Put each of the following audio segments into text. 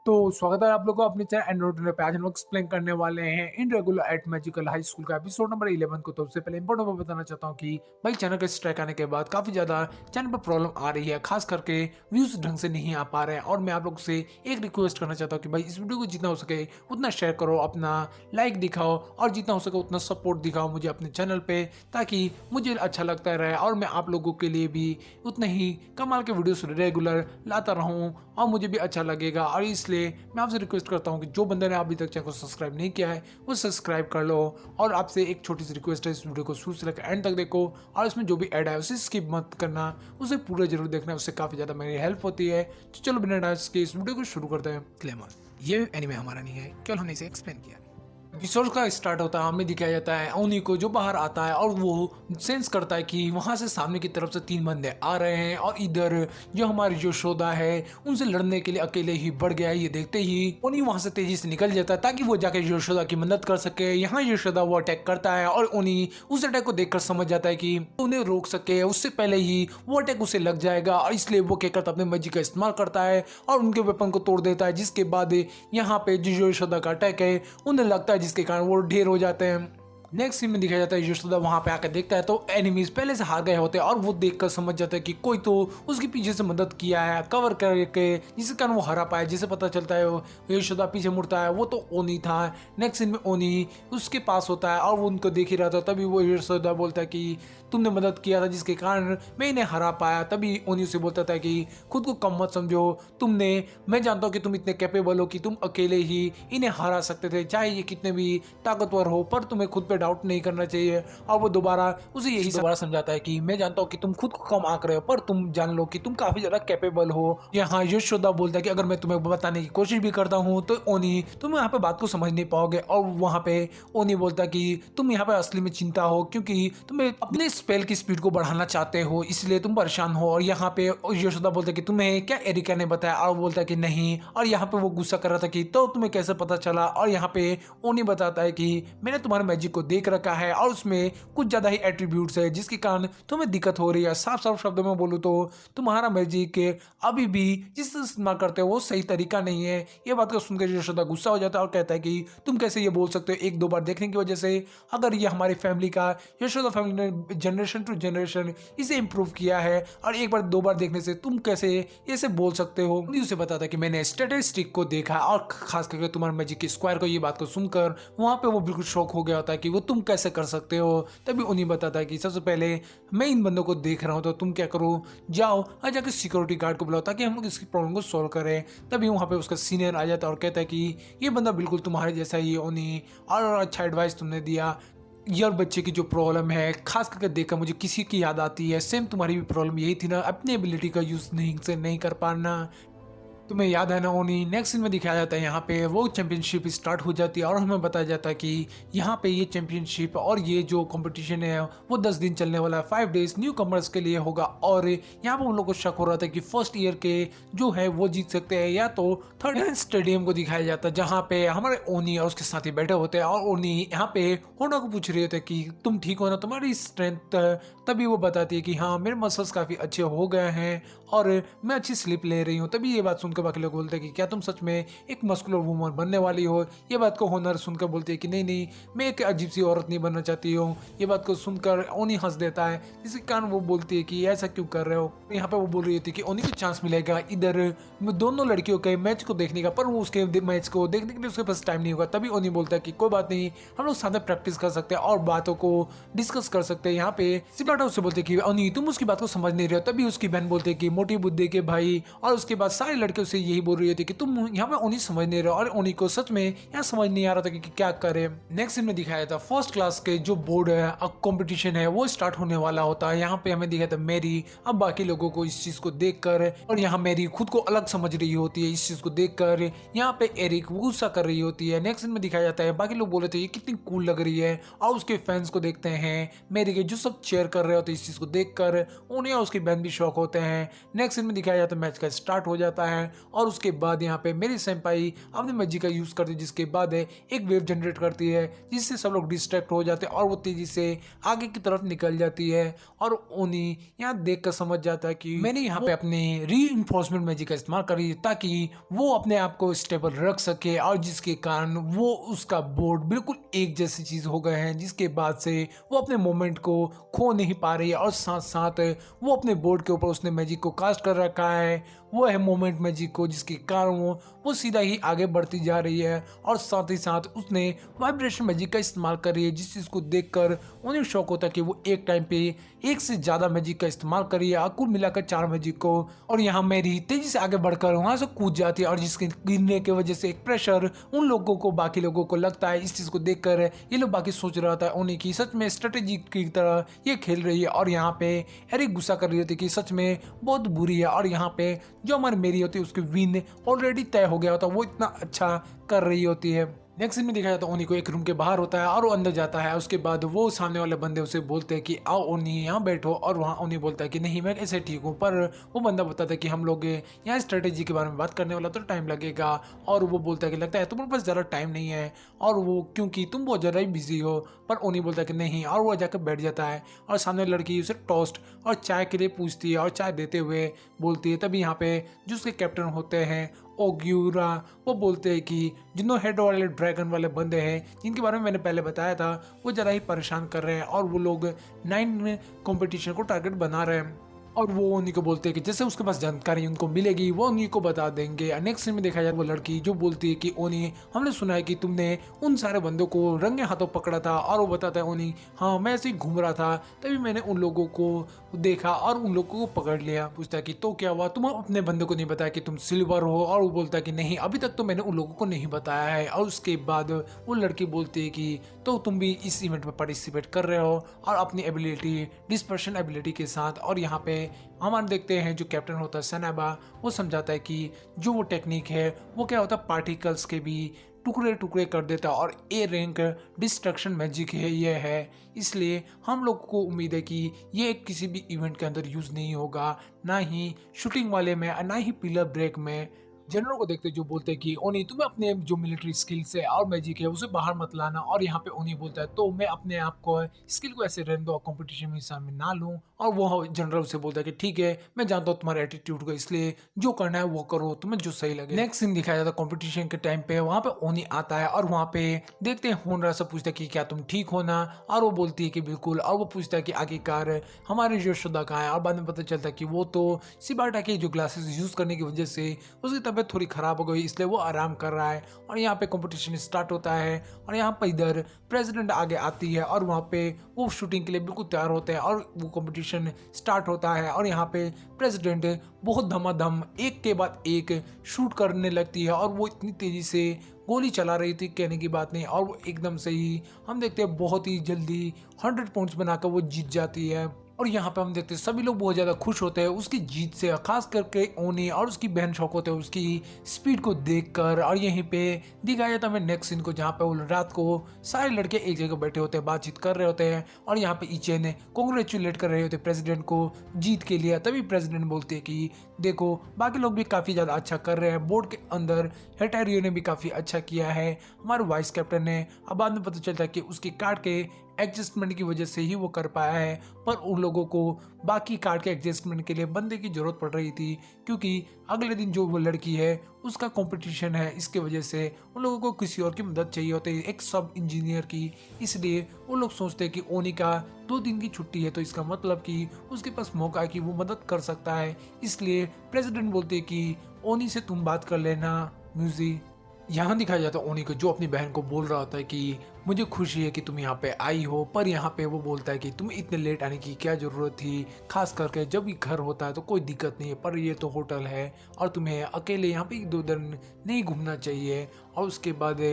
तो स्वागत है आप लोगों को अपने चैनल एंड्रॉइड पे। आज हम लोग एक्सप्लेन करने वाले हैं in regular at magical high school का एपिसोड नंबर 11 को। तो उससे पहले इंपॉर्टेंट बात बताना चाहता हूँ कि भाई चैनल के स्ट्राइक आने के बाद काफी ज्यादा चैनल पर प्रॉब्लम आ रही है, खास करके व्यूज ढंग से नहीं आ पा रहे हैं। और मैं आप लोग से एक रिक्वेस्ट करना चाहता हूँ कि भाई इस वीडियो को जितना हो सके उतना शेयर करो, अपना लाइक दिखाओ और जितना हो सके उतना सपोर्ट दिखाओ मुझे अपने चैनल पे, ताकि मुझे अच्छा लगता रहे और मैं आप लोगों के लिए भी उतना ही कमाल के वीडियोस रेगुलर लाता रहूं और मुझे भी अच्छा लगेगा। और इसलिए मैं आपसे रिक्वेस्ट करता हूं कि जो बंदे ने अभी तक चैनल को सब्सक्राइब नहीं किया है वो सब्सक्राइब कर लो। और आपसे एक छोटी सी रिक्वेस्ट है, इस वीडियो को शुरू से लेकर एंड तक देखो और इसमें जो भी ऐड है उसे स्किप मत करना, उसे पूरा जरूर देखना, उससे काफ़ी ज़्यादा मेरी हेल्प होती है। तो चलो बिना डांस के इस वीडियो को शुरू करते हैं। क्लेमर, ये एनिमे हमारा नहीं है, केवल हमने इसे एक्सप्लेन किया। एपिसोड का स्टार्ट होता है, हमें दिखाया जाता है ओनी को जो बाहर आता है और वो सेंस करता है कि वहां से सामने की तरफ से 3 बंदे आ रहे हैं और इधर जो हमारी यशोदा है उनसे लड़ने के लिए अकेले ही बढ़ गया है। ये देखते ही ओनी वहां से तेजी से निकल जाता है ताकि वो जाकर यशोदा की मदद कर सके। यहाँ यशोदा वो अटैक करता है और ओनी उस अटैक को देखकर समझ जाता है कि उन्हें रोक सके उससे पहले ही वो अटैक उसे लग जाएगा, और इसलिए वो क्या करता है अपने मैजिक का इस्तेमाल करता है और उनके वेपन को तोड़ देता है। जिसके बाद यहाँ पे जो यशोदा का अटैक है उन्हें लगता है, जिसके कारण वो ढेर हो जाते हैं। नेक्स्ट सीन में दिखाया जाता है यशोदा वहां पे आकर देखता है तो एनिमीज पहले से हार गए होते हैं और वो देखकर समझ जाता है कि कोई तो उसके पीछे से मदद किया है कवर करके, जिसके कारण वो हरा पाया। जिसे पता चलता है वो यशोदा पीछे मुड़ता है, वो तो ओनी था। नेक्स्ट सीन में ओनी उसके पास होता है और वो उनको देख ही रहा था, तभी वो यशोदा बोलता है कि तुमने मदद किया था जिसके कारण मैं इन्हें हरा पाया। तभी ओनी उसे बोलता था कि खुद को कम मत समझो, मैं जानता हूँ कि तुम इतने कैपेबल हो कि तुम अकेले ही इन्हें हरा सकते थे, चाहे ये कितने भी ताकतवर हो, पर तुम्हें खुद पे डाउट नहीं करना चाहिए। और वो दोबारा उसे यही दोबारा समझाता है कि मैं जानता हूँ कि तुम खुद को कम आंक रहे हो, पर तुम जान लो कि तुम काफी ज्यादा कैपेबल हो। यहाँ यशोदा बोलता है कि अगर मैं तुम्हें बताने की कोशिश भी करता हूँ तो ओनी तुम यहाँ पे बात को समझ नहीं पाओगे। और वहाँ पे ओनी बोलता है कि तुम यहाँ पे असली में चिंता हो क्योंकि तुम्हें अपने स्पेल की स्पीड को बढ़ाना चाहते हो, इसलिए तुम परेशान हो। और यहाँ पे यशोदा बोलता है कि तुम्हें क्या एरिका ने बताया, और बोलता है कि नहीं। और यहाँ पे वो गुस्सा कर रहा था कि तो तुम्हें कैसे पता चला। और यहाँ पे ओनी बताता है कि मैंने तुम्हारे मैजिक को देख रखा है और उसमें कुछ ज्यादा ही एट्रीब्यूट्स है जिसके कारण तुम्हें दिक्कत हो रही है। साफ साफ शब्दों में बोलूँ तो तुम्हारा मैजिक अभी भी जिस इस्तेमाल करते हो वो सही तरीका नहीं है। ये बात को सुनकर यशोदा गुस्सा हो जाता है और कहता है कि तुम कैसे ये बोल सकते हो, एक दो बार देखने की वजह से अगर ये हमारी फैमिली का, यशोदा फैमिली ने जनरेशन टू जनरेशन इसे इम्प्रूव किया है और एक बार दो बार देखने से तुम कैसे ऐसे बोल सकते हो। उसे बताता है कि मैंने स्टैटिस्टिक को देखा और खास करके तुम्हारे मैजिक के स्क्वायर को। ये बात को सुनकर वहां पे वो बिल्कुल शॉक हो गया होता है कि वो तुम कैसे कर सकते हो। तभी उन्हीं बताता है कि सबसे पहले मैं इन बंदों को देख रहा हूँ तो तुम क्या करो, जाओ और जाकर सिक्योरिटी गार्ड को बुलाओ ताकि हम लोग इसकी प्रॉब्लम को सॉल्व करें। तभी वहाँ पे उसका सीनियर आ जाता है और कहता है कि ये बंदा बिल्कुल तुम्हारे जैसा ही है ओनी, और अच्छा एडवाइस तुमने दिया। यार बच्चे की जो प्रॉब्लम है खास करके देखकर मुझे किसी की याद आती है, सेम तुम्हारी भी प्रॉब्लम यही थी ना, अपनी एबिलिटी का यूज नहीं कर पाना। तुम्हें याद है ना ओनी। नेक्स्ट सीन में दिखाया जाता है यहाँ पे वो चैंपियनशिप स्टार्ट हो जाती है और हमें बताया जाता है कि यहाँ पे ये चैंपियनशिप और ये जो कंपटीशन है वो 10 दिन चलने वाला है, 5 डेज न्यू कमर्स के लिए होगा। और यहाँ पे उन लोगों को शक हो रहा था कि फर्स्ट ईयर के जो है वो जीत सकते हैं या तो थर्ड स्टेडियम को दिखाया जाता है जहाँ पे हमारे ओनी और उसके साथी बैठे होते हैं। और ओनी यहाँ पे होना को पूछ रहे होते कि तुम ठीक हो ना, तुम्हारी स्ट्रेंथ। तभी वो बताती है कि हाँ मेरे मसल्स काफी अच्छे हो गए हैं और मैं अच्छी स्लीप ले रही हूँ। तभी ये बात सुनकर बाकी लोग बोलते हैं कि क्या तुम सच में एक मस्कुलर वुमन बनने वाली हो। ये बात को होनर सुनकर बोलती है कि नहीं नहीं, मैं एक अजीब सी औरत नहीं बनना चाहती हूँ। ये बात को सुनकर ओनी हंस देता है, जिसके कारण वो बोलती है कि ऐसा क्यों कर रहे हो। यहाँ पे वो बोल रही थी कि ओनी को चांस मिलेगा इधर दोनों लड़कियों के मैच को देखने का, पर वो उसके मैच को देखने के लिए उसके पास टाइम नहीं होगा। तभी ओनी बोलता है कि कोई बात नहीं, हम लोग साथ में प्रैक्टिस कर सकते हैं और बातों को डिस्कस कर सकते हैं। यहाँ पे सिप्लाटा उससे बोलते कि ओनी तुम उसकी बात को समझ नहीं रहे हो। तभी उसकी बहन बोलते कि मोटी बुद्धि के भाई, और उसके बाद सारे लड़के उसे यही बोल रही थी कि तुम यहाँ पे ओनी समझ नहीं रहे हो। और ओनी को सच में यहाँ समझ नहीं आ रहा था कि क्या करे। नेक्स्ट सीन में दिखाया था फर्स्ट क्लास के जो बोर्ड है कंपटीशन है वो स्टार्ट होने वाला होता है। यहाँ पे हमें दिखाया था मैरी अब बाकी लोगों को इस चीज को देखकर, और यहाँ मैरी खुद को अलग समझ रही होती है इस चीज को देखकर। यहाँ पे एरिक गुस्सा कर रही होती है। नेक्स्ट सीन में दिखाया जाता है बाकी लोग बोले थे ये कितनी कूल लग रही है, और उसके फैंस को देखते हैं मैरी के जो सब चेयर कर रहे होते हैं इस चीज को देखकर। उन्हें और उसकी बहन भी शौक होते हैं। नेक्स्ट सीन में दिखाया जाता है मैच का स्टार्ट हो जाता है और उसके बाद यहाँ पे मेरी सेंपाई अपनी मैजिक का यूज़ करती है, जिसके बाद एक वेव जनरेट करती है जिससे सब लोग डिस्ट्रैक्ट हो जाते हैं और वो तेज़ी से आगे की तरफ निकल जाती है। और ओनी यहाँ देख कर समझ जाता है कि मैंने यहाँ पे अपने री मैजिक का इस्तेमाल करी ताकि वो अपने आप को स्टेबल रख सके, और जिसके कारण वो उसका बोर्ड बिल्कुल एक जैसी चीज़ हो गए हैं, जिसके बाद से वो अपने मोमेंट को खो नहीं पा रही है। और साथ साथ वो अपने बोर्ड के ऊपर उसने मैजिक को कास्ट कर रखा है, वो है मोमेंट मैजिक को, जिसके कारण वो सीधा ही आगे बढ़ती जा रही है। और साथ ही साथ उसने वाइब्रेशन मैजिक का इस्तेमाल कर रही है, जिस चीज़ को देखकर उन्हें शौक होता है कि वो एक टाइम पे एक से ज़्यादा मैजिक का इस्तेमाल कर रही है, कुल मिलाकर 4 मैजिक को। और यहाँ मेरी तेजी से आगे बढ़कर वहाँ से कूद जाती है, और जिसके गिरने की वजह से एक प्रेशर उन लोगों को, बाकी लोगों को लगता है। इस चीज़ को देखकर ये लोग बाकी सोच रहा था उन्हें की सच में स्ट्रेटेजी की तरह ये खेल रही है। और यहाँ पे एरिक गुस्सा कर रही होती कि सच में बहुत बुरी है, और यहाँ पे जो हमारी मेरी होती है उसकी विन ऑलरेडी तय हो गया होता है, वो इतना अच्छा कर रही होती है। नेक्स्ट सीन में दिखाया जाता है ओनी को एक रूम के बाहर होता है और वो अंदर जाता है। उसके बाद वो सामने वाले बंदे उसे बोलते हैं कि आओ ओनी यहाँ बैठो, और वहाँ ओनी बोलता है कि नहीं मैं ऐसे ठीक हूँ। पर वो बंदा बताता है कि हम लोग यहाँ स्ट्रेटेजी के बारे में बात करने वाला तो टाइम लगेगा। और वो बोलता है कि लगता है तुम्हारे पास ज़्यादा टाइम नहीं है, और वो क्योंकि तुम बहुत ज़्यादा ही बिजी हो। पर ओनी बोलता है कि नहीं, और वो जाकर बैठ जाता है। और सामने लड़की उसे टोस्ट और चाय के लिए पूछती है, और चाय देते हुए बोलती है। तभी यहाँ पे जो उसके कैप्टन होते हैं ओग्यूरा, वो बोलते हैं कि जिन्हों हेड वाले ड्रैगन वाले बंदे हैं, जिनके बारे में मैंने पहले बताया था, वो ज़रा ही परेशान कर रहे हैं, और वो लोग 9 कंपटीशन को टारगेट बना रहे हैं। और वो उन्हीं को बोलते हैं कि जैसे उसके पास जानकारी उनको मिलेगी वो उन्हीं को बता देंगे। नेक्स्ट सीन में देखा जाए वो लड़की जो बोलती है कि ओनी हमने सुना है कि तुमने उन सारे बंदों को रंगे हाथों पकड़ा था। और वो बताता है ओनी हाँ मैं ऐसे ही घूम रहा था, तभी मैंने उन लोगों को देखा और उन लोगों को पकड़ लिया। पूछता है कि तो क्या हुआ, तुम अपने बंदे को नहीं बताया कि तुम सिल्वर हो। और वो बोलता है कि नहीं अभी तक तो मैंने उन लोगों को नहीं बताया है। और उसके बाद वो लड़की बोलती है कि तो तुम भी इस इवेंट में पार्टिसिपेट कर रहे हो और अपनी एबिलिटी डिस्पर्शन एबिलिटी के साथ। और यहाँ पे हमारे देखते हैं जो कैप्टन होता है सनाबा, वो समझाता है कि जो वो टेक्निक है वो क्या होता है पार्टिकल्स के भी टुकड़े टुकड़े कर देता है, और ए रैंक डिस्ट्रक्शन मैजिक है ये है। इसलिए हम लोग को उम्मीद है कि ये किसी भी इवेंट के अंदर यूज़ नहीं होगा, ना ही शूटिंग वाले में ना ही पिलर ब्रेक में। जनरल को देखते जो बोलते हैं कि ओनी तुम्हें अपने जो मिलिट्री स्किल्स है और मैजिक है उसे बाहर मत लाना। और यहाँ पे ओनी बोलता है तो मैं अपने आप को स्किल को ऐसे रहने दो, कंपटीशन में हिस्सा में ना लूँ। और वो जनरल से बोलता है कि ठीक है मैं जानता हूँ तुम्हारे एटीट्यूड को, इसलिए जो करना है वो करो, तुम्हें जो सही लगे। नेक्स्ट सीन दिखाया जाता है कंपटीशन के टाइम पे, वहाँ पे ओनी आता है और वहाँ पे देखते हैं होनरा से पूछता है कि क्या तुम ठीक हो ना। और वो बोलती है कि बिल्कुल। और वो पूछता है कि आखिरकार हमारे यशोदा कहाँ है। और बाद में पता चलता है कि वो तो सिबाटा के जो ग्लासेस यूज करने की वजह से उसकी तबीयत थोड़ी खराब हो गई, इसलिए वो आराम कर रहा है। और यहाँ पे कंपटीशन स्टार्ट होता है, और यहाँ पे इधर प्रेसिडेंट आगे आती है और वहाँ पे वो शूटिंग के लिए बिल्कुल तैयार होते हैं और वो कंपटीशन स्टार्ट होता है। और यहाँ पे प्रेसिडेंट बहुत धमाधम एक के बाद एक शूट करने लगती है, और वो इतनी तेजी से गोली चला रही थी कहने की बात नहीं। और वो एकदम से ही हम देखते हैं बहुत ही जल्दी 100 पॉइंट्स बनाकर वो जीत जाती है। और यहाँ पे हम देखते हैं सभी लोग बहुत ज़्यादा खुश होते हैं उसकी जीत से, खास करके ओनी और उसकी बहन शौक होते हैं उसकी स्पीड को देखकर। और यहीं पे दिखाया जाता है हमें नेक्स्ट सीन को, जहाँ पे वो रात को सारे लड़के एक जगह बैठे होते हैं, बातचीत कर रहे होते हैं। और यहाँ पे ईचे ने कॉन्ग्रेचुलेट कर रहे होते हैं प्रेसिडेंट को जीत के लिए। तभी प्रेसिडेंट बोलते हैं कि देखो बाकी लोग भी काफ़ी ज़्यादा अच्छा कर रहे हैं, बोर्ड के अंदर हेटारियो ने भी काफ़ी अच्छा किया है, हमारे वाइस कैप्टन ने। अब बाद में पता चलता है कि उसकी कार्ड के एडजस्टमेंट की वजह से ही वो कर पाया है। पर उन लोगों को बाकी कार्ड के एडजस्टमेंट के लिए बंदे की ज़रूरत पड़ रही थी, क्योंकि अगले दिन जो वो लड़की है उसका कंपटीशन है। इसके वजह से उन लोगों को किसी और की मदद चाहिए होती है, एक सब इंजीनियर की। इसलिए वो लोग सोचते हैं कि ओनी का 2 दिन की छुट्टी है, तो इसका मतलब कि उसके पास मौका है कि वो मदद कर सकता है। इसलिए प्रेसिडेंट बोलते हैं कि ओनी से तुम बात कर लेना म्यूजी। यहाँ दिखाया जाता है ओनी को जो अपनी बहन को बोल रहा होता है कि मुझे खुशी है कि तुम यहाँ पे आई हो। पर यहाँ पे वो बोलता है कि तुम्हें इतने लेट आने की क्या ज़रूरत थी, खास करके जब भी घर होता है तो कोई दिक्कत नहीं है, पर ये तो होटल है और तुम्हें अकेले यहाँ पे 1-2 दिन नहीं घूमना चाहिए। और उसके बाद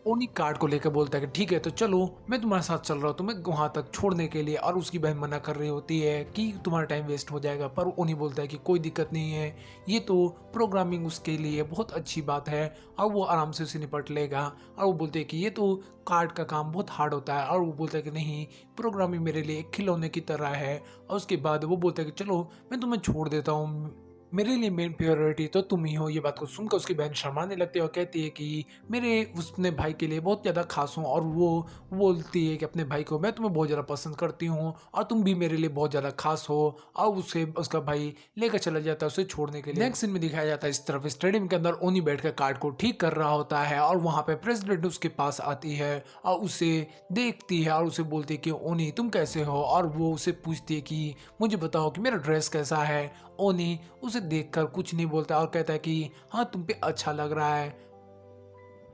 ओनी कार्ड को लेकर बोलता है कि ठीक है तो चलो मैं तुम्हारे साथ चल रहा हूँ तुम्हें वहाँ तक छोड़ने के लिए। और उसकी बहन मना कर रही होती है कि तुम्हारा टाइम वेस्ट हो जाएगा, पर ओनी बोलता है कि कोई दिक्कत नहीं है, ये तो प्रोग्रामिंग उसके लिए बहुत अच्छी बात है और वो आराम से उसे निपट लेगा। और वो बोलते हैं कि ये तो कार्ड का काम बहुत हार्ड होता है। और वो बोलता है कि नहीं प्रोग्रामिंग मेरे लिए एक खिलौने की तरह है। और उसके बाद वो बोलता है कि चलो मैं तुम्हें छोड़ देता हूँ मेरे लिए मेन प्रायोरिटी तो तुम ही हो। ये बात को सुनकर उसकी बहन शर्माने लगती है और कहती है कि मेरे उसने भाई के लिए बहुत ज़्यादा खास हूँ, और वो बोलती है कि अपने भाई को मैं तुम्हें बहुत ज़्यादा पसंद करती हूँ और तुम भी मेरे लिए बहुत ज़्यादा खास हो। और उसे उसका भाई लेकर चला जाता है उसे छोड़ने के लिए। नेक्स्ट सीन में दिखाया जाता है इस तरफ स्टेडियम के अंदर ओनी बैठकर कार्ड को ठीक कर रहा होता है, और वहाँ पे प्रेसिडेंट उसके पास आती है और उसे देखती है और उसे बोलती है कि ओनी तुम कैसे हो, और वो उसे पूछती है कि मुझे बताओ कि मेरा ड्रेस कैसा है। ओनी उसे देखकर कुछ नहीं बोलता और कहता है कि हाँ तुम पे अच्छा लग रहा है।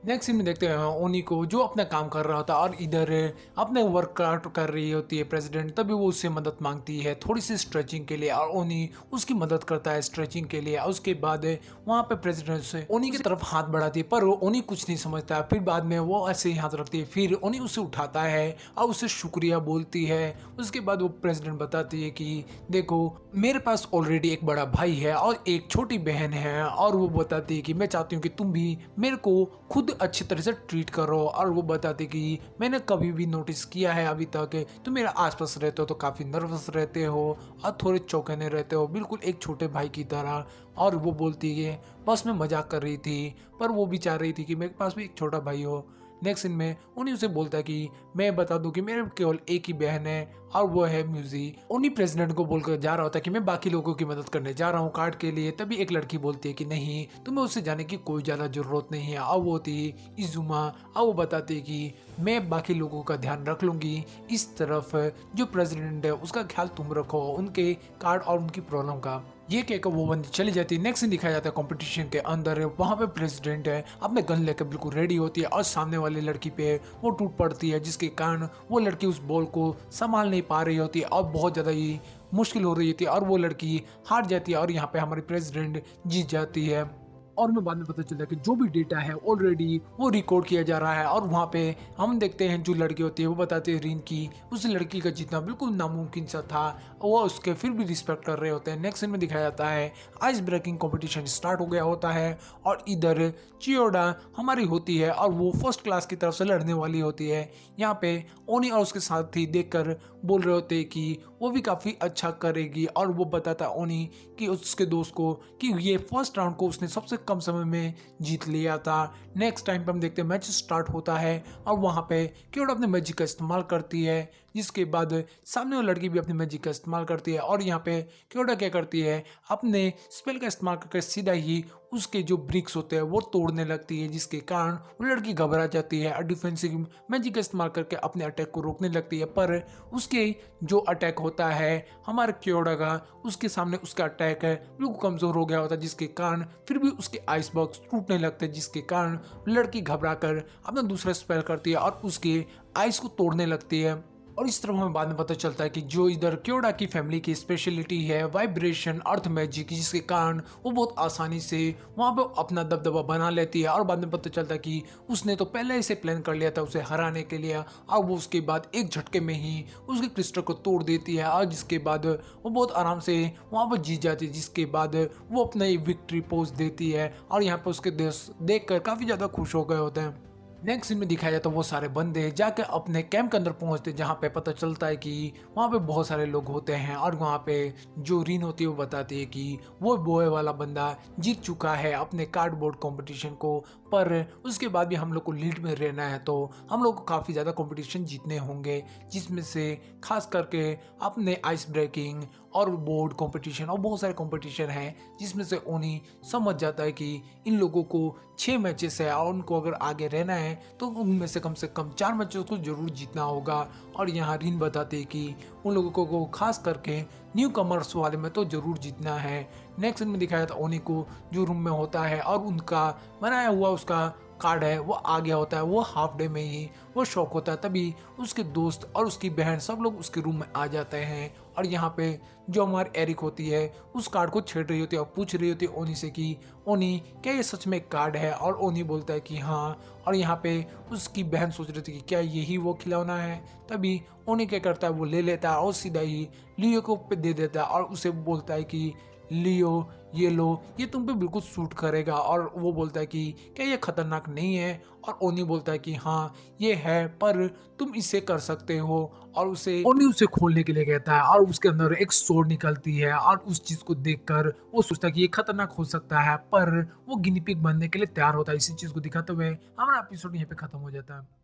नेक्स्ट सीन में देखते हैं ओनी को जो अपना काम कर रहा था और इधर अपने वर्कआउट कर रही होती है प्रेसिडेंट। तभी वो उससे मदद मांगती है थोड़ी सी स्ट्रेचिंग के लिए, और ओनी उसकी मदद करता है स्ट्रेचिंग के लिए। और उसके बाद वहाँ पे प्रेसिडेंट से ओनी की तरफ हाथ बढ़ाती है, पर वो ओनी कुछ नहीं समझता। फिर बाद में वो ऐसे ही हाथ रखती है, फिर ओनी उसे उठाता है और उसे शुक्रिया बोलती है। उसके बाद वो प्रेसिडेंट बताती है कि देखो मेरे पास ऑलरेडी एक बड़ा भाई है और एक छोटी बहन है, और वो बताती है कि मैं चाहती हूँ कि तुम भी मेरे को खुद अच्छी तरह से ट्रीट करो। और वो बताते कि मैंने कभी भी नोटिस किया है अभी तक तुम मेरे आसपास रहते हो तो काफ़ी नर्वस रहते हो और थोड़े चौकने रहते हो, बिल्कुल एक छोटे भाई की तरह। और वो बोलती है बस मैं मजाक कर रही थी, पर वो भी चाह रही थी कि मेरे पास भी एक छोटा भाई हो। नेक्स्ट सीन में उन्हीं उसे बोलता है कि मैं बता दूं कि मेरे केवल एक ही बहन है और वो है म्यूजी। उन्हीं प्रेसिडेंट को बोलकर जा रहा होता है कि मैं बाकी लोगों की मदद करने जा रहा हूँ कार्ड के लिए। तभी एक लड़की बोलती है कि नहीं तुम्हें उससे जाने की कोई ज़्यादा जरूरत नहीं है। अब वो होती इजुमा, अब वो बताती है कि मैं बाकी लोगों का ध्यान रख लूंगी। इस तरफ जो प्रेसिडेंट है उसका ख्याल तुम रखो, उनके कार्ड और उनकी प्रॉब्लम का। ये कहकर वो बंदी चली जाती है। नेक्स्ट सीन दिखाया जाता है कंपटीशन के अंदर। वहाँ पे प्रेसिडेंट है अपने गन लेकर बिल्कुल रेडी होती है और सामने वाली लड़की पे वो टूट पड़ती है, जिसके कारण वो लड़की उस बॉल को संभाल नहीं पा रही होती है और बहुत ज़्यादा ही मुश्किल हो रही थी, और वो लड़की हार जाती है और यहाँ पे हमारी प्रेसिडेंट जीत जाती है। और हमें बाद में पता चलता है कि जो भी डेटा है ऑलरेडी वो रिकॉर्ड किया जा रहा है। और वहाँ पे हम देखते हैं जो लड़की होती है वो बताती है रीन की उस लड़की का जीतना बिल्कुल नामुमकिन सा था, वो उसके फिर भी रिस्पेक्ट कर रहे होते हैं। नेक्स्ट सीन में दिखाया जाता है आइस ब्रेकिंग कंपटीशन स्टार्ट हो गया होता है, और इधर चियोडा हमारी होती है और वो फर्स्ट क्लास की तरफ से लड़ने वाली होती है। यहाँ पे ओनी और उसके साथी देखकर बोल रहे होते हैं कि वो भी काफ़ी अच्छा करेगी, और वो बताता ओनी कि उसके दोस्त को कि ये फर्स्ट राउंड को उसने सबसे कम समय में जीत लिया था। नेक्स्ट टाइम पे हम देखते हैं मैच स्टार्ट होता है और वहाँ पे क्योड़ अपने मैजिक का इस्तेमाल करती है, जिसके बाद सामने वाली लड़की भी अपने मैजिक का इस्तेमाल करती है। और यहाँ पे क्योड़ा क्या करती है अपने स्पेल का इस्तेमाल करके सीधा ही उसके जो ब्रिक्स होते हैं वो तोड़ने लगती है, जिसके कारण वो लड़की घबरा जाती है और डिफेंसिव मैजिक का इस्तेमाल करके अपने अटैक को रोकने लगती है। पर उसके जो अटैक होता है हमारे क्योड़ा का, उसके सामने उसका अटैक है बिल्कुल कमजोर हो गया होता है, जिसके कारण फिर भी उसके आइस बॉक्स टूटने लगते हैं, जिसके कारण लड़की घबरा कर अपना दूसरा स्पेल करती है और उसके आइस को तोड़ने लगती है। और इस तरह हमें बाद में पता चलता है कि जो इधर क्योड़ा की फैमिली की स्पेशलिटी है वाइब्रेशन अर्थ मैजिक, जिसके कारण वो बहुत आसानी से वहाँ पे अपना दबदबा बना लेती है। और बाद में पता चलता है कि उसने तो पहले से प्लान कर लिया था उसे हराने के लिए, और वो उसके बाद एक झटके में ही उसके क्रिस्टल को तोड़ देती है, और जिसके बाद वो बहुत आराम से वहाँ पर जीत जाती है। जिसके बाद वो अपना विक्ट्री पोज देती है और यहाँ पर उसके देख कर काफ़ी ज़्यादा खुश हो गए होते हैं। नेक्स्ट सीन में दिखाया जाता है वो सारे बंदे जाके अपने कैंप के अंदर पहुंचते, जहाँ पे पता चलता है कि वहाँ पे बहुत सारे लोग होते हैं। और वहाँ पे जो रीन होती है वो बताती है कि वो बोए वाला बंदा जीत चुका है अपने कार्डबोर्ड कंपटीशन को, पर उसके बाद भी हम लोग को लीड में रहना है, तो हम लोग को काफ़ी ज़्यादा कंपटीशन जीतने होंगे, जिसमें से खास करके अपने आइस ब्रेकिंग और बोर्ड कंपटीशन और बहुत सारे कंपटीशन हैं, जिसमें से उन्हीं समझ जाता है कि इन लोगों को 6 मैचेस है और उनको अगर आगे रहना है तो उनमें से कम 4 मैचेस को जरूर जीतना होगा। और यहाँ रीन बताते हैं कि उन लोगों को खास करके न्यू कमर्स वाले में तो जरूर जीतना है। नेक्स्ट में दिखाया था ओनी को जो रूम में होता है और उनका बनाया हुआ उसका कार्ड है वो आ गया होता है, वो हाफ डे में ही वो शौक होता है। तभी उसके दोस्त और उसकी बहन सब लोग उसके रूम में आ जाते हैं, और यहाँ पे जो हमारी एरिक होती है उस कार्ड को छेड़ रही होती है और पूछ रही होती है ओनी से कि ओनी क्या ये सच में एक कार्ड है, और ओनी बोलता है कि हाँ। और यहाँ पे उसकी बहन सोच रही थी कि क्या यही वो खिलौना है। तभी ओनी क्या करता है वो ले लेता है और सीधा ही लियो को दे देता है और उसे बोलता है कि लियो, ये लो, ये तुम पे बिल्कुल सूट करेगा। और वो बोलता है कि क्या ये खतरनाक नहीं है? और ओनी बोलता है कि हाँ, ये है, पर तुम इसे कर सकते हो। और उसे ओनी उसे खोलने के लिए कहता है और उसके अंदर एक सोड निकलती है और उस चीज़ को देखकर वो सोचता है कि ये खतरनाक हो सकता है, पर वो गिनी पिग बनने के लिए तैयार होता है। इसी चीज़ को दिखाते हुए हमारा एपिसोड यहीं पे खत्म हो जाता है।